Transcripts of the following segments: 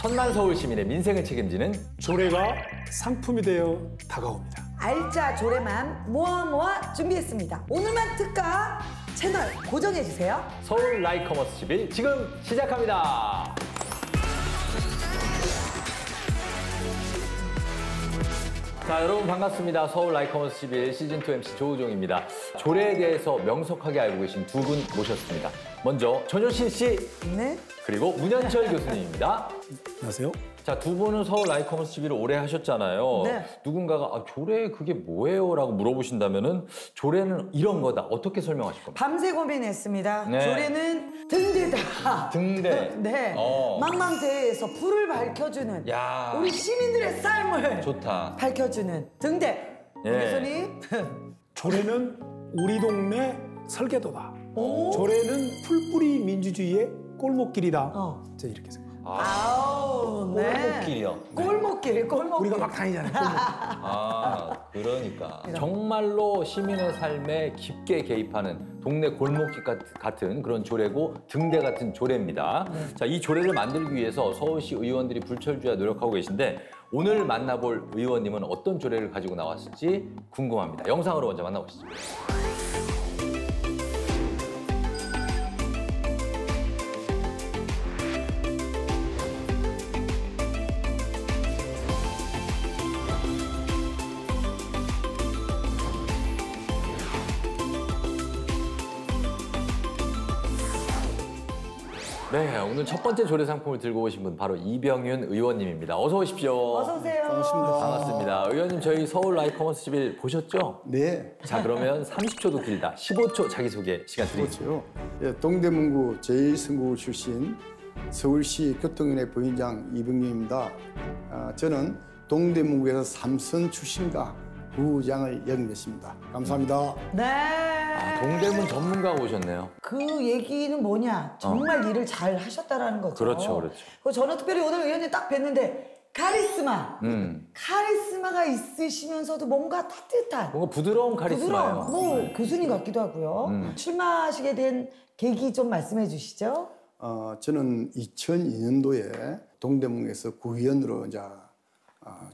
천만 서울 시민의 민생을 책임지는 조례가 상품이 되어 다가옵니다. 알짜 조례만 모아 준비했습니다. 오늘만 특가 채널 고정해주세요. 서울 라이커머스 11 지금 시작합니다. 자, 여러분 반갑습니다. 서울 라이커머스 11 시즌2 MC 조우종입니다. 조례에 대해서 명석하게 알고 계신 두 분 모셨습니다. 먼저 전효신 씨, 네. 그리고 문현철 교수님입니다. 안녕하세요. 자, 두 분은 서울 라이커머스 11을 오래 하셨잖아요. 네. 누군가가 조례 그게 뭐예요? 라고 물어보신다면은 조례는 이런 거다. 어떻게 설명하실 겁니까? 밤새 고민했습니다. 네. 조례는 등대다. 등대. 네. 망망대해에서 불을 밝혀주는 야. 우리 시민들의 삶을 좋다. 밝혀주는 등대. 예. 교수님. 조례는 우리 동네 설계도다. 조례는 풀뿌리 민주주의의 꼴목길이다. 저 이렇게 생각합니다. 아우, 네. 골목길이요. 골목길. 우리가 막 다니잖아요. 골목길. 아, 그러니까. 정말로 시민의 삶에 깊게 개입하는 동네 골목길 같은 그런 조례고 등대 같은 조례입니다. 자, 이 조례를 만들기 위해서 서울시 의원들이 불철주야 노력하고 계신데 오늘 만나볼 의원님은 어떤 조례를 가지고 나왔을지 궁금합니다. 영상으로 먼저 만나보시죠. 네, 오늘 첫 번째 조례 상품을 들고 오신 분 바로 이병윤 의원님입니다. 어서 오십시오. 어서 오세요. 반갑습니다. 반갑습니다. 의원님 저희 서울 라이커머스 11 보셨죠? 네. 자, 그러면 30초도 길다. 15초 자기소개 시간 드리겠습니다. 그렇죠. 예, 동대문구 제1선거구 출신 서울시 교통위원회 부위원장 이병윤입니다. 저는 동대문구에서 3선 출신과 부장을 역임했습니다. 감사합니다. 네. 아, 동대문 전문가가 오셨네요. 그 얘기는 뭐냐? 정말 일을 잘 하셨다라는 거죠. 그렇죠, 그렇죠. 그리고 저는 특별히 오늘 의원님 딱 뵀는데 카리스마. 카리스마가 있으시면서도 뭔가 따뜻한. 뭔가 부드러운 카리스마예요. 부드러운, 뭐 교수님 같기도 하고요. 출마하시게 된 계기 좀 말씀해 주시죠. 저는 2002년도에 동대문구에서 구의원으로 이제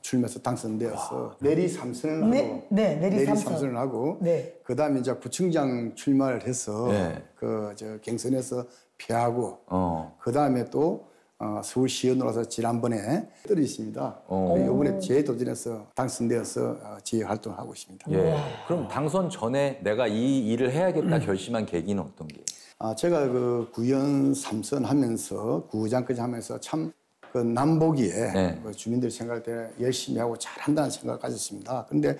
출마해서 당선되어서 내리 3선을 하고 내리 3선을 하고 네. 그다음에 이제 구청장 출마를 해서 네. 경선에서 패하고 그다음에 또 서울시의원으로서 지난번에 떨어졌습니다. 이번에 재도전해서 당선되어서 지휘 활동을 하고 있습니다. 예. 그럼 당선 전에 내가 이 일을 해야겠다 결심한 계기는 어떤 게? 제가 그 구의원 3선 하면서 구의장까지 하면서 참 그 남보기에 네. 그 주민들 생각할 때 열심히 하고 잘한다는 생각을 가졌습니다. 그런데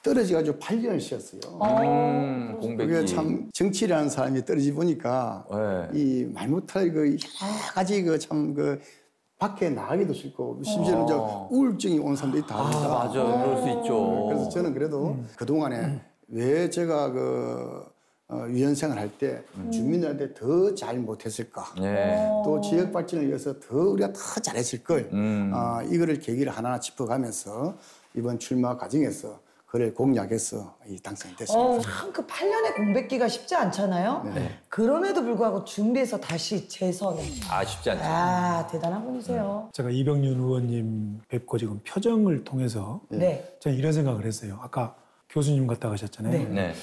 떨어져가지고 8년을 쉬었어요. 공백기. 그게 참 정치라는 사람이 떨어지 보니까 네. 이 말 못할 그 여러 가지 밖에 나가기도 싫고 심지어는 우울증이 온 사람들이 다 아, 합니다. 맞아요. 그럴 수 있죠. 그래서 저는 그래도 그동안에 왜 제가 위원 생활할 때 주민들한테 더 잘 못했을까? 네. 또 지역 발전을 위해서 더 우리가 더 잘했을 걸. 이거를 계기를 하나하나 짚어가면서 이번 출마 과정에서 그를 공략해서 당선이 됐습니다. 참 그 8년의 공백기가 쉽지 않잖아요. 네. 그럼에도 불구하고 준비해서 다시 재선에. 아, 쉽지 않죠. 아, 대단한 분이세요. 제가 이병윤 의원님 뵙고 지금 표정을 통해서 네. 저는 이런 생각을 했어요. 아까 교수님 갔다 가셨잖아요. 네.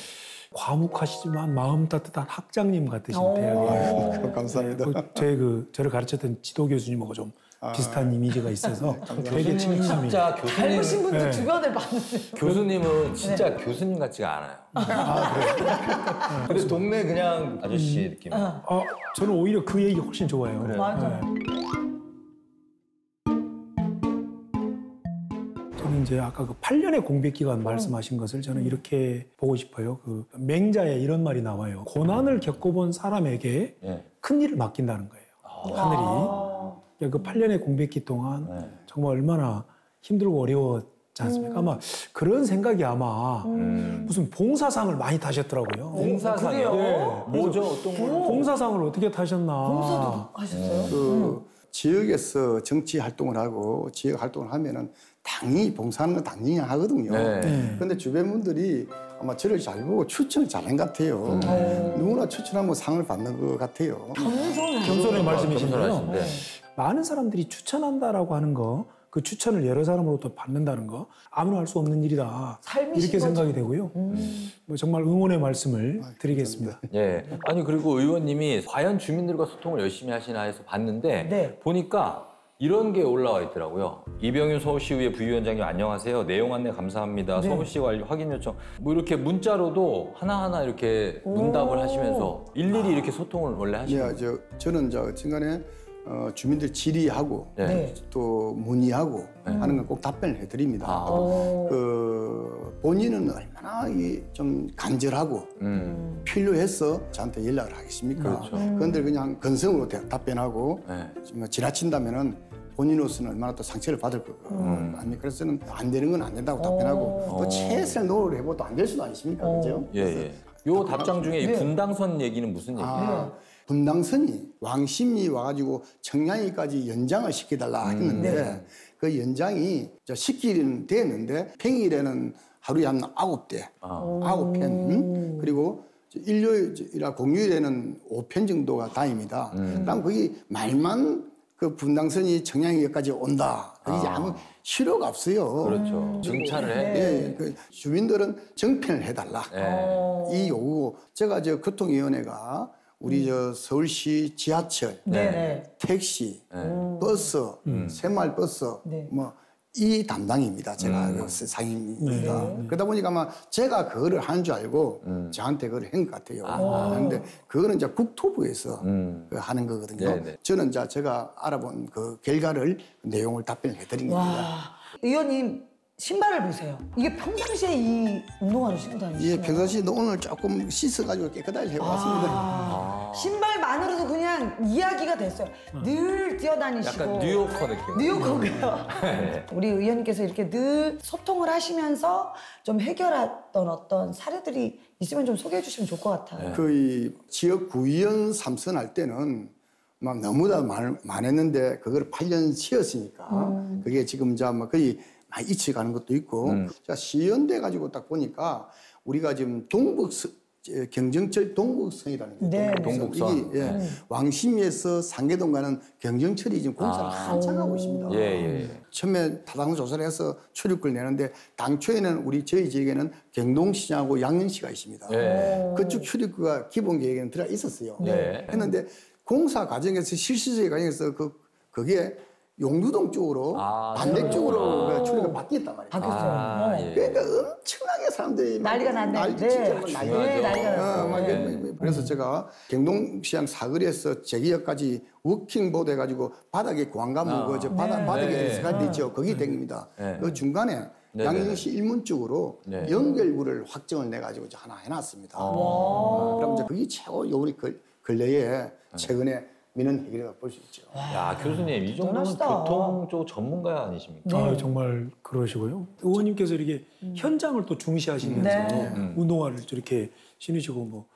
과묵하시지만 마음 따뜻한 학장님 같으신 배역이에요. 감사합니다. 저를 가르쳤던 지도 교수님하고 좀 비슷한 이미지가 있어서 되게 교수님은 친근함이. 진짜 교수님. 닮으신 분들 네. 주변에 많은데. 교수님은 진짜 교수님 같지가 않아요. 근데 동네 그냥 아저씨 느낌. 저는 오히려 그 얘기 훨씬 좋아해요. 그래요? 맞아요. 저는 이제 아까 그 8년의 공백 기간 말씀하신 것을 저는 이렇게 보고 싶어요. 그 맹자에 이런 말이 나와요. 고난을 겪어본 사람에게 네. 큰 일을 맡긴다는 거예요. 하늘이. 그 8년의 공백기 동안 정말 얼마나 힘들고 어려웠지 않습니까? 아마 그런 생각이 아마 무슨 봉사상을 많이 타셨더라고요. 봉사상이요? 그래요? 뭐죠? 어떤 거? 봉사상을 어떻게 타셨나. 봉사도 하셨어요? 지역에서 정치 활동을 하고 지역 활동을 하면은 당연히 봉사하는 건 당연히 하거든요. 네. 그런데 주변 분들이 아마 저를 잘 보고 추천을 잘한 것 같아요. 누구나 추천하면 상을 받는 것 같아요. 겸손의 말씀이신데요. 겸손하신데. 많은 사람들이 추천한다라고 하는 거, 그 추천을 여러 사람으로부터 받는다는 거 아무나 할 수 없는 일이다. 삶이신 이렇게 거지. 생각이 되고요. 뭐 정말 응원의 말씀을 드리겠습니다. 예. 아니 그리고 의원님이 과연 주민들과 소통을 열심히 하시나 해서 봤는데 네. 보니까 이런 게 올라와 있더라고요. 이병윤 서울시의회 부위원장님 안녕하세요. 내용 안내 감사합니다. 네. 서울시 관리 확인 요청. 뭐 이렇게 문자로도 하나하나 이렇게 문답을 하시면서 일일이 이렇게 소통을 원래 하시는 예, 거예요. 저는 어쨌간에 주민들 질의하고 네. 또 문의하고 하는 건 꼭 답변을 해드립니다. 아. 그 본인은 얼마나 좀 간절하고 필요해서 저한테 연락을 하겠습니까? 그렇죠. 그런데 그냥 건성으로 답변하고 네. 좀 지나친다면은 본인으로서는 얼마나 또 상처를 받을 거고 아니 그래서는 안 되는 건 안 된다고 답변하고 또 최선을 노력을 해보고 또 안 될 수도 아니십니까, 그죠? 예, 예. 요 답장 중에 이 분당선 얘기는 무슨 얘기예요? 분당선이 왕십리 와가지고 청량리까지 연장을 시켜달라 했는데 그 연장이 시키는 됐는데 평일에는 하루에 한 9대, 9편 그리고 일요일이나 공휴일에는 5편 정도가 다닙니다. 그럼 거기 말만 그 분당선이 청량리까지 온다. 그게 아무 실효가 없어요. 그렇죠. 증차를 해. 예, 그 주민들은 정편을 해달라. 이 요구. 제가 교통위원회가 우리 서울시 지하철, 택시, 버스, 새마을버스, 이 담당입니다. 제가 상임입니다. 그러다 보니까 아마 제가 그거를 하는 줄 알고 저한테 그걸 한 것 같아요. 그런데 그거는 이제 국토부에서 하는 거거든요. 네네. 저는 제가 알아본 그 결과를 내용을 답변을 해드린 겁니다. 의원님 신발을 보세요. 이게 평상시에 이 운동화를 신고 다니시나요? 예, 평상시에 오늘 조금 씻어가지고 깨끗하게 해왔습니다. 신발만으로도 그냥 이야기가 됐어요. 늘 뛰어다니시고. 약간 뉴요커 느낌. 뉴요커고요. 우리 의원님께서 이렇게 늘 소통을 하시면서 좀 해결했던 어떤 사례들이 있으면 좀 소개해 주시면 좋을 것 같아요. 그 지역 구의원 3선 할 때는 막 너무나 많았는데 그걸 8년 쉬었으니까 그게 지금 거의 많이 잊혀가는 것도 있고 자 시의원 돼 가지고 딱 보니까 우리가 지금 경정철 동북선이라는 게 네, 동북선. 이게 왕십리에서 상계동 가는 경정철이 지금 공사를 한창 하고 있습니다. 예. 처음에 타당 조사를 해서 출입구를 내는데 당초에는 저희 지역에는 경동시장하고 양녕시가 있습니다. 예. 그쪽 출입구가 기본 계획에는 들어가 있었어요. 네. 했는데 공사 과정에서 실시제 과정에서 그게 용두동 쪽으로 반대쪽으로 출입구가 바뀌었단 말이에요. 바뀌었어요. 예. 그러니까 엄청나게 사람들이 난리가 났네. 진짜 난리가 났어요. 그래서 제가 경동시장 사거리에서 제기역까지 워킹보드 해가지고 바닥에 공항가문 바닥에 세가지 있죠. 거기 댕깁니다. 그 중간에 양녕시 일문 쪽으로 연결구를 확정을 내가지고 하나 해놨습니다. 그럼 이제 그게 최고 요번에 근래에 최근에 민원 해결이라고 볼 수 있죠. 야, 교수님, 이 정도면 대단하시다. 교통 쪽 전문가 아니십니까? 아, 정말 그러시고요. 의원님께서 이렇게 현장을 또 중시하시면서 운동화를 저렇게 신으시고 뭐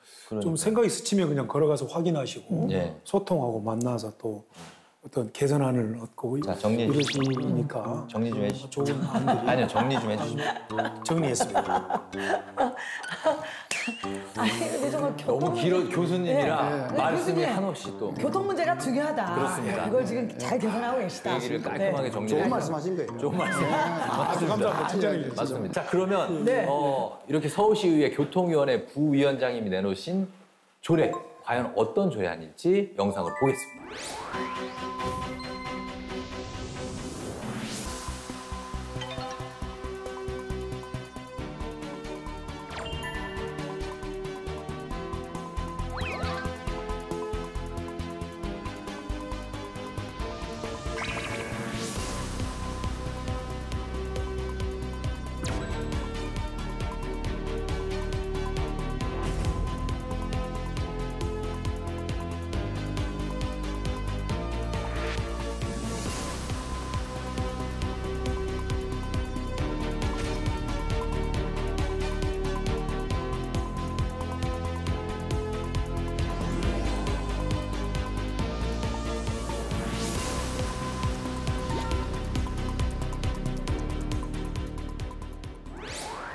좀 생각이 스치면 그냥 걸어가서 확인하시고 소통하고 만나서 또 어떤 개선안을 얻고 자, 정리. 이러시니까 정리 좀 해주시죠. 좋은 안들이 아니요, 정리 좀 해주시죠. 정리했습니다. 아니 근데 정말 너무 길어, 교수님이라 말씀이 교수님. 한없이 또. 교통 문제가 중요하다. 그렇습니다. 이걸 지금 잘 개선하고 계시다. 그 얘기를 깔끔하게 정리해 좋은 주셔서. 말씀하신 거예요. 좋은 말씀. 감사합니다. 칭찬해 주셔서. 맞습니다. 자, 그러면 네. 이렇게 서울시의회 교통위원회 부위원장님이 내놓으신 조례, 과연 어떤 조례안일지 영상으로 보겠습니다.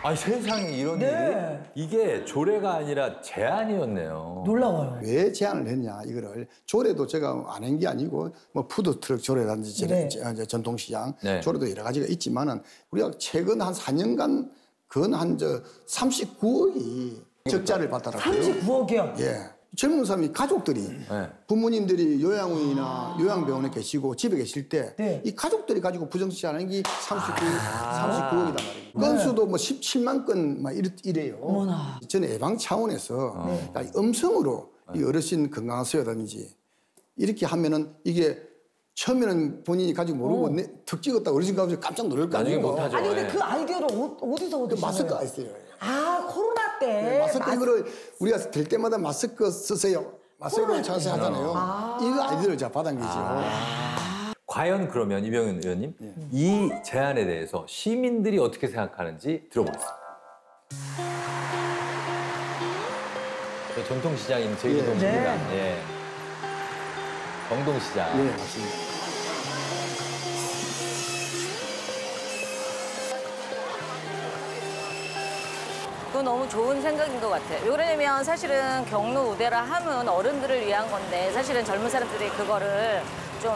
아니 세상에 이런 네. 일이 이게 조례가 아니라 제안이었네요. 놀라워요. 왜 제안을 했냐 이거를 조례도 제가 안 한 게 아니고 뭐 푸드트럭 조례라든지 네. 전통시장 네. 조례도 여러 가지가 있지만은 우리가 최근 한 4년간 건 39억이 적자를 봤더라고요. 39억이요? 예. 젊은 사람이 가족들이 네. 부모님들이 요양원이나 요양병원에 계시고 집에 계실 때 이 네. 가족들이 가지고 부정시하는 게 39억이단 말이에요. 건수도 뭐 17만 건 막 이래요. 어머나. 저는 예방 차원에서 음성으로 이 어르신 건강하세요라든지 이렇게 하면은 이게 처음에는 본인이 가지고 모르고 턱 찍었다 어르신 가서 깜짝 놀랄 거 나중에 아니에요. 못하죠. 아니 근데 예. 그 아이디어를 어디서 얻으신 마스크가 거예요? 있어요. 아 코로나 때 네, 마스크 이거를 우리가 될 때마다 마스크 쓰세요. 마스크 찬스 하잖아요. 이거 아이디어를 제가 받은 거죠. 과연 그러면 이병현 의원님 이 제안에 대해서 시민들이 어떻게 생각하는지 들어보겠습니다. 전통시장인 제주도입니다. 네. 예. 경동시장. 네, 맞습니다. 그건 너무 좋은 생각인 것 같아요. 왜냐면 사실은 경로 우대라 함은 어른들을 위한 건데 사실은 젊은 사람들이 그거를 좀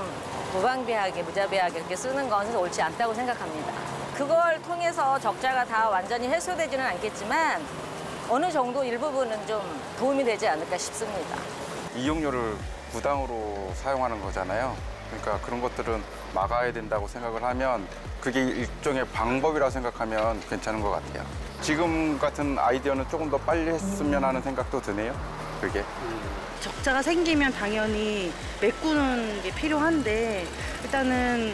무방비하게 무자비하게 그렇게 쓰는 건 사실 옳지 않다고 생각합니다. 그걸 통해서 적자가 다 완전히 해소되지는 않겠지만 어느 정도 일부분은 좀 도움이 되지 않을까 싶습니다. 이용료를 무당으로 사용하는 거잖아요. 그러니까 그런 것들은 막아야 된다고 생각을 하면 그게 일종의 방법이라고 생각하면 괜찮은 것 같아요. 지금 같은 아이디어는 조금 더 빨리 했으면 하는 생각도 드네요. 그게. 적자가 생기면 당연히 메꾸는 게 필요한데 일단은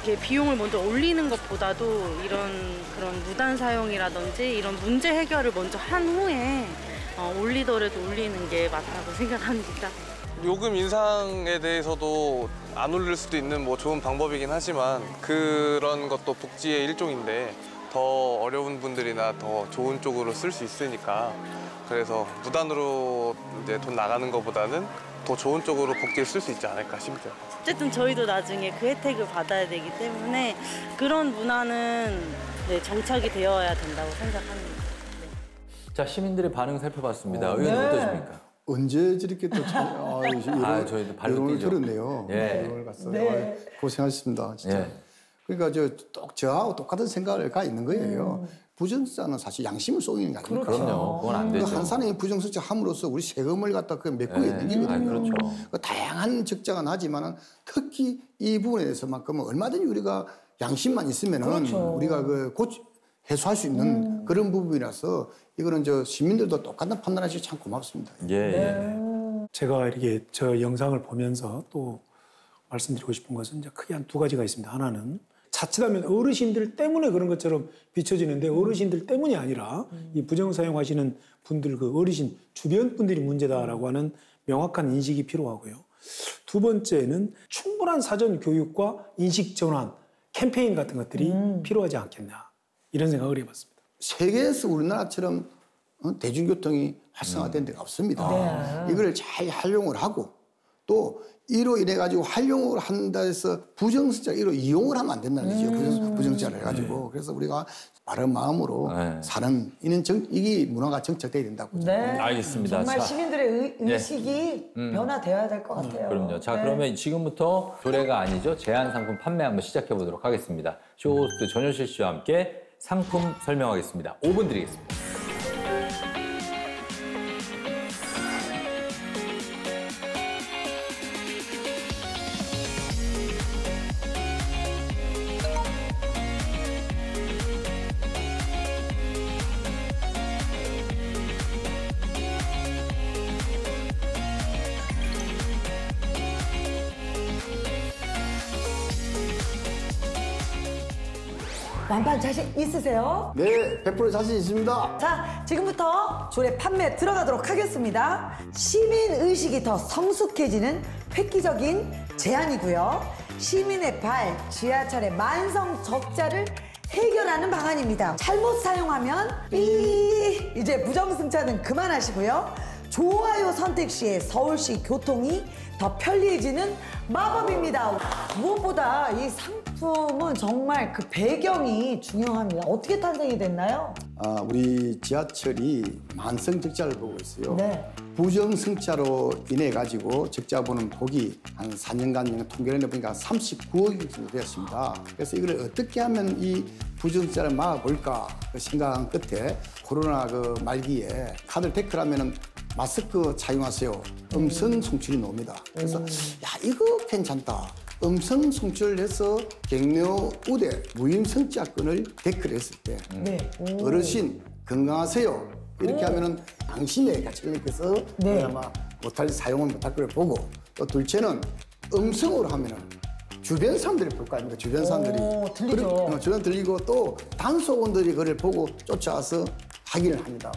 이게 비용을 먼저 올리는 것보다도 그런 무단 사용이라든지 이런 문제 해결을 먼저 한 후에 올리더라도 올리는 게 맞다고 생각합니다. 요금 인상에 대해서도 안 올릴 수도 있는 뭐 좋은 방법이긴 하지만 그런 것도 복지의 일종인데 더 어려운 분들이나 더 좋은 쪽으로 쓸 수 있으니까 그래서 무단으로 이제 돈 나가는 것보다는 더 좋은 쪽으로 복지를 쓸 수 있지 않을까 싶어요. 어쨌든 저희도 나중에 그 혜택을 받아야 되기 때문에 그런 문화는 정착이 되어야 된다고 생각합니다. 자, 시민들의 반응 살펴봤습니다. 의원님 어떠십니까? 언제 저렇게 또 저희도 발로 여론을 뛰죠. 들었네요. 예. 여론을 갔어요. 네. 고생하셨습니다. 진짜. 예. 그러니까 저하고 똑같은 생각을 가 있는 거예요. 부정세는 사실 양심을 속이는 게 아닙니까? 그럼요. 그건 안 되죠. 한 사람이 부정세제 함으로써 우리 세금을 갖다 그 메꾸게 되는 거거든요. 그렇죠. 그 다양한 적자가 나지만은 특히 이 부분에 대해서만큼은 얼마든지 우리가 양심만 있으면은 그렇죠. 우리가 해소할 수 있는 그런 부분이라서 이거는 시민들도 똑같은 판단하시고 참 고맙습니다. 예. 제가 이렇게 저 영상을 보면서 또 말씀드리고 싶은 것은 이제 크게 한 두 가지가 있습니다. 하나는 자칫하면 어르신들 때문에 그런 것처럼 비춰지는데 어르신들 때문이 아니라 이 부정 사용하시는 분들 그 어르신 주변 분들이 문제다라고 하는 명확한 인식이 필요하고요. 두 번째는 충분한 사전 교육과 인식 전환 캠페인 같은 것들이 필요하지 않겠나 이런 생각을 해봤습니다. 세계에서 우리나라처럼 대중교통이 활성화된 데가 없습니다. 이걸 잘 활용을 하고 또 이로 인해 가지고 활용을 한다 해서 부정세자 이로 이용을 하면 안 된다는 거죠. 부정세자를 해가지고 그래서 우리가 바른 마음으로 사는 이게 문화가 정착돼야 된다고. 네. 알겠습니다. 정말 자. 시민들의 의식이 변화되어야 될 것 같아요. 그럼요. 자, 네. 그러면 지금부터 조례가 아니죠. 제한 상품 판매 한번 시작해 보도록 하겠습니다. 쇼호스트 전효실 씨와 함께 상품 설명하겠습니다. 5분 드리겠습니다. 완판 자신 있으세요? 네, 100% 자신 있습니다. 자, 지금부터 조례 판매 들어가도록 하겠습니다. 시민 의식이 더 성숙해지는 획기적인 제안이고요. 시민의 발, 지하철의 만성 적자를 해결하는 방안입니다. 잘못 사용하면 이제 부정승차는 그만하시고요. 좋아요 선택 시에 서울시 교통이 더 편리해지는 마법입니다. 무엇보다 이 상품은 정말 그 배경이 중요합니다. 어떻게 탄생이 됐나요? 우리 지하철이 만성 적자를 보고 있어요. 네. 부정승차로 인해 가지고 적자 보는 폭이 한 4년간 통계를 내보니까 39억 정도 되었습니다. 그래서 이걸 어떻게 하면 이 부정승차를 막아볼까 생각한 끝에 코로나 그 말기에 카드 데크라면은 마스크 착용하세요. 음성 송출이 나옵니다. 그래서 야 이거 괜찮다. 음성 송출을 해서 격려 우대 무임승차권을 데크를 했을 때 어르신 건강하세요. 이렇게 하면은 당신의 가치님께서 아마 못할 사용을 못할 걸 보고 또 둘째는 음성으로 하면은 주변 사람들이 볼 거 아닙니까? 주변 사람들이 들리죠. 주변 들리고 또 단속원들이 그걸 보고 쫓아와서 확인을 합니다.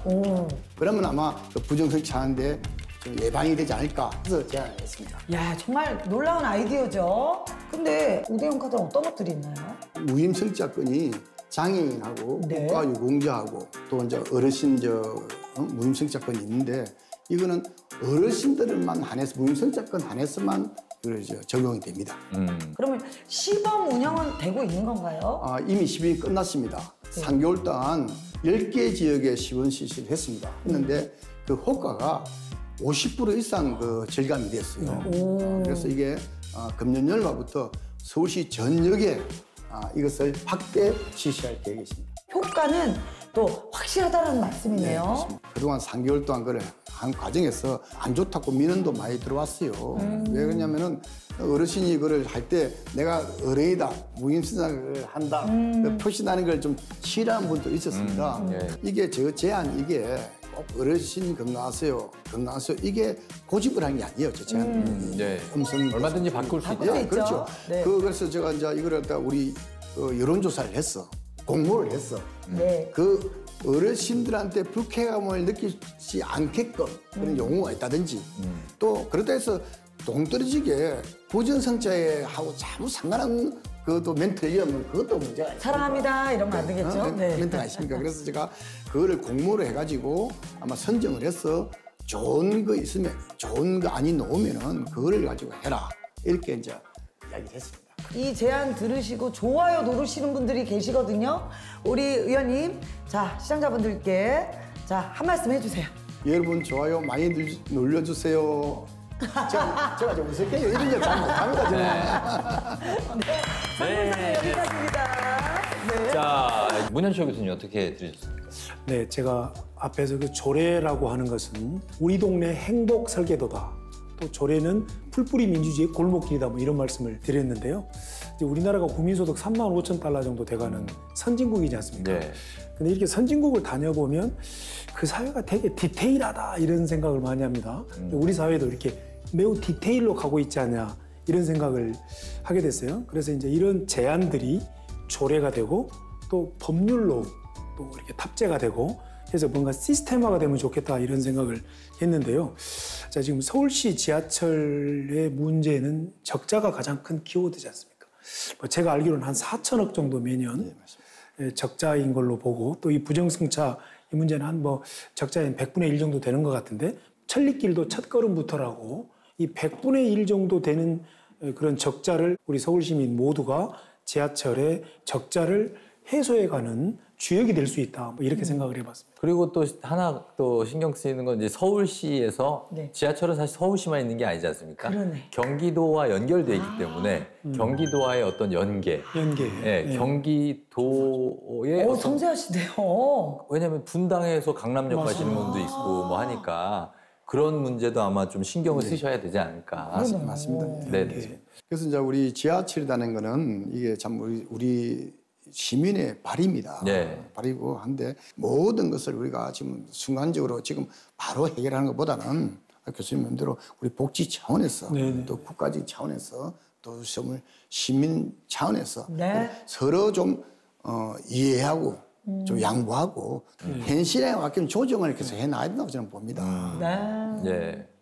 그러면 아마 그 부정승차하는데 좀 예방이 되지 않을까 해서 제안을 했습니다. 야, 정말 놀라운 아이디어죠. 근데 우대형 카드는 어떤 것들이 있나요? 무임승차권이 장애인하고 국가유공자하고 또 이제 어르신 무임승차권이 있는데 이거는 어르신들만 한해서 무임승차권 한해서만 적용이 됩니다. 그러면 시범 운영은 되고 있는 건가요? 이미 시범이 끝났습니다. 3개월 동안 10개 지역에 시범 실시를 했습니다. 했는데 그 효과가 50% 이상 그 절감이 됐어요. 그래서 이게 금년 연말부터 서울시 전역에 이것을 확대 실시할 계획이십니다. 효과는 또 확실하다는 말씀이네요. 네, 그렇습니다. 그동안 3개월 동안 그걸 한 과정에서 안 좋다고 민원도 많이 들어왔어요. 왜 그러냐면은 어르신이 이거를 할 때 내가 어른이다, 무임승차를 한다, 그 표시나는 걸 좀 싫어하는 분도 있었습니다. 이게 저 제안 이게 꼭 어르신 건강하세요, 건강하세요 이게 고집을 한 게 아니에요. 저 제안. 음성 얼마든지 바꿀 수 있죠. 그렇죠. 네. 그래서 제가 이제 이걸 갖다 우리 여론조사를 했어. 공모를 했어. 그 어르신들한테 불쾌감을 느끼지 않게끔 그런 용어가 있다든지 또 그렇다 해서 동떨어지게 부정승차에 하고 아무 상관없는 그것도 멘트를 이으면 그것도 문제가 있습니다. 사랑합니다 이러면 안 되겠죠? 멘트가 있습니까? 그래서 제가 그거를 공모를 해가지고 아마 선정을 해서 좋은 거 있으면 좋은 거 아니 놓으면은 그거를 가지고 해라 이렇게 이제 이야기를 했습니다. 이 제안 들으시고 좋아요 누르시는 분들이 계시거든요. 우리 의원님, 자 시청자분들께 자 한 말씀 해주세요. 여러분 좋아요 많이 눌러주세요. 제가 좀 웃을게요. 이런 거 잘 못합니다. 네. 여기까지입니다. 네. 자, 문현철 교수님 어떻게 들으셨습니까? 네, 제가 앞에서 그 조례라고 하는 것은 우리 동네 행복 설계도다. 또 조례는 풀뿌리 민주주의의 골목길이다. 뭐 이런 말씀을 드렸는데요. 이제 우리나라가 국민소득 35,000달러 정도 돼가는 선진국이지 않습니까? 네. 근데 이렇게 선진국을 다녀보면 그 사회가 되게 디테일하다 이런 생각을 많이 합니다. 우리 사회도 이렇게 매우 디테일로 가고 있지 않냐 이런 생각을 하게 됐어요. 그래서 이제 이런 제안들이 조례가 되고 또 법률로 또 이렇게 탑재가 되고 해서 뭔가 시스템화가 되면 좋겠다 이런 생각을 했는데요. 자, 지금 서울시 지하철의 문제는 적자가 가장 큰 키워드지 않습니까? 제가 알기로는 한 4천억 정도 매년 적자인 걸로 보고 또 이 부정승차 이 문제는 한 적자인 100분의 1 정도 되는 것 같은데 천리길도 첫걸음부터라고 이 100분의 1 정도 되는 그런 적자를 우리 서울 시민 모두가 지하철의 적자를 해소해가는 주역이 될 수 있다. 이렇게 생각을 해봤습니다. 그리고 또 하나 또 신경 쓰이는 건 이제 서울시에서 지하철은 사실 서울시만 있는 게 아니지 않습니까? 그러네. 경기도와 연결돼 있기 때문에 경기도와의 어떤 연계. 경기도의 섬세하시네요. 왜냐하면 분당에서 강남역 가시는 분도 있고 뭐 하니까 그런 문제도 아마 좀 신경을 쓰셔야 되지 않을까. 맞습니다. 네. 그래서 이제 우리 지하철이라는 거는 이게 참 우리 시민의 발입니다. 발이고 한데 모든 것을 우리가 지금 순간적으로 지금 바로 해결하는 것보다는 교수님 말대로 우리 복지 차원에서 또 국가적 차원에서 또 시민 차원에서 서로 좀 이해하고 좀 양보하고 현실에 맞게 조정을 계속 해놔야 된다고 저는 봅니다.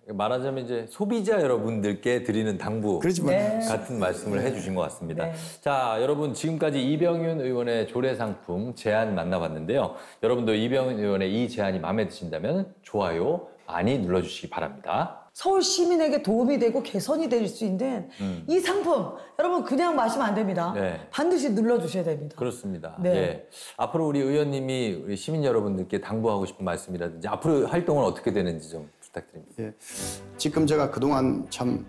말하자면 이제 소비자 여러분들께 드리는 당부 같은 말씀을 해주신 것 같습니다. 자, 여러분 지금까지 이병윤 의원의 조례 상품 제안 만나봤는데요. 여러분도 이병윤 의원의 이 제안이 마음에 드신다면 좋아요 많이 눌러주시기 바랍니다. 서울 시민에게 도움이 되고 개선이 될 수 있는 이 상품 여러분 그냥 마시면 안 됩니다. 네. 반드시 눌러주셔야 됩니다. 그렇습니다. 네. 예. 앞으로 우리 의원님이 우리 시민 여러분들께 당부하고 싶은 말씀이라든지 앞으로 활동은 어떻게 되는지 좀 부탁드립니다. 예. 지금 제가 그동안 참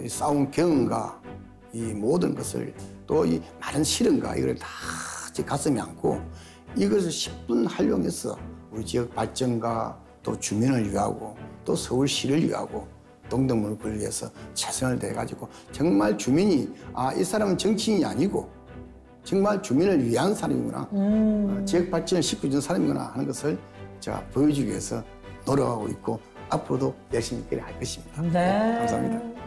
싸운 경험과 이 모든 것을 또 이 많은 시련과 이걸 다 제 가슴에 안고 이것을 10분 활용해서 우리 지역 발전과 또 주민을 위하고 또 서울시를 위하고 동대문을 위해서 최선을 다해가지고 정말 주민이 이 사람은 정치인이 아니고 정말 주민을 위한 사람이구나 지역 발전을 시켜주는 사람이구나 하는 것을 제가 보여주기 위해서 노력하고 있고 앞으로도 열심히 할 것입니다. 네. 감사합니다.